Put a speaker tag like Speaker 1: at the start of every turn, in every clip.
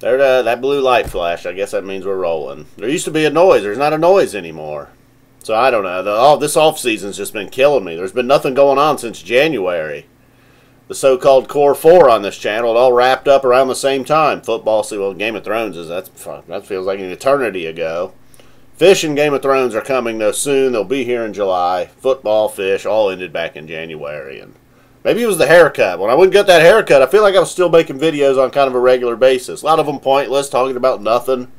Speaker 1: There, that blue light flashed. I guess that means we're rolling. There used to be a noise. There's not a noise anymore. So I don't know. This off season's just been killing me. There's been nothing going on since January. The so-called Core 4 on this channel, it all wrapped up around the same time. Football, well, Game of Thrones that feels like an eternity ago. Phish and Game of Thrones are coming though soon. They'll be here in July. Football, Phish, all ended back in January. And maybe it was the haircut. When I wouldn't get that haircut, I feel like I was still making videos on kind of a regular basis. A lot of them pointless, talking about nothing.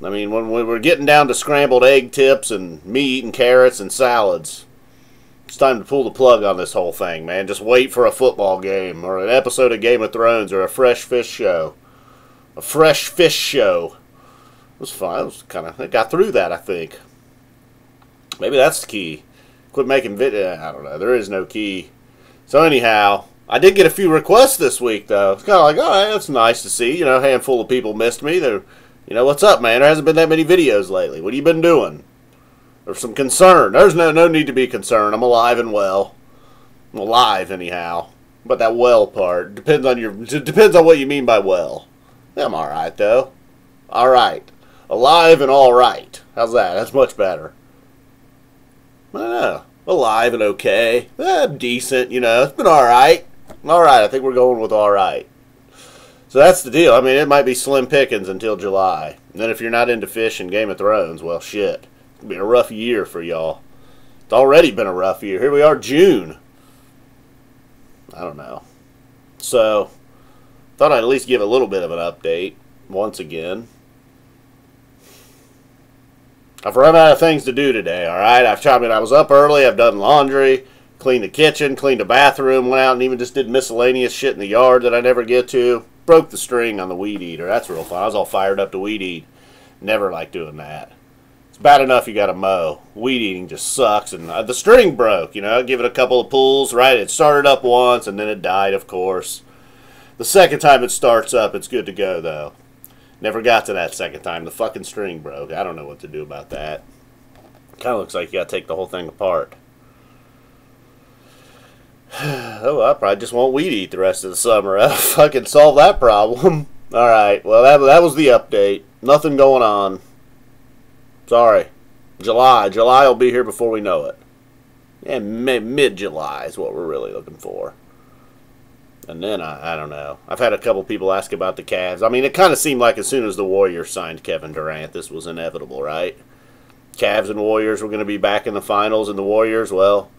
Speaker 1: I mean, when we were getting down to scrambled egg tips and me eating carrots and salads, it's time to pull the plug on this whole thing, man. Just wait for a football game or an episode of Game of Thrones or a fresh Phish show. A fresh Phish show. It was fun. I got through that, I think. Maybe that's the key. Quit making I don't know. There is no key. So anyhow, I did get a few requests this week, though. It's kind of like, all right, that's nice to see. You know, a handful of people missed me. They're, you know, what's up, man? There hasn't been that many videos lately. What have you been doing? There's some concern. There's no need to be concerned. I'm alive and well. I'm alive, anyhow. But that well part depends on what you mean by well. Yeah, I'm all right, though. All right. Alive and all right. How's that? That's much better. I don't know. Alive and okay. Decent, you know. It's been all right. All right. I think we're going with all right. So that's the deal. I mean, it might be slim pickings until July. And then if you're not into Phish and Game of Thrones, well, shit. It's going to be a rough year for y'all. It's already been a rough year. Here we are, June. I don't know. So, thought I'd at least give a little bit of an update once again. I've run out of things to do today, alright? I was up early, I've done laundry, cleaned the kitchen, cleaned the bathroom, went out and even just did miscellaneous shit in the yard that I never get to. Broke the string on the weed eater. That's real fun. I was all fired up to weed eat. Never like doing that. It's bad enough you gotta mow. Weed eating just sucks, and the string broke, you know? Give it a couple of pulls, right? It started up once, and then it died, of course. The second time it starts up, it's good to go, though. Never got to that second time. The fucking string broke. I don't know what to do about that. Kind of looks like you got to take the whole thing apart. Oh, I probably just won't weed eat the rest of the summer. That'll fucking solve that problem. Alright, well, that was the update. Nothing going on. Sorry. July. July will be here before we know it. Yeah, mid-July is what we're really looking for. And then, I don't know. I've had a couple people ask about the Cavs. I mean, it kind of seemed like as soon as the Warriors signed Kevin Durant, this was inevitable, right? Cavs and Warriors were going to be back in the finals, and the Warriors, well,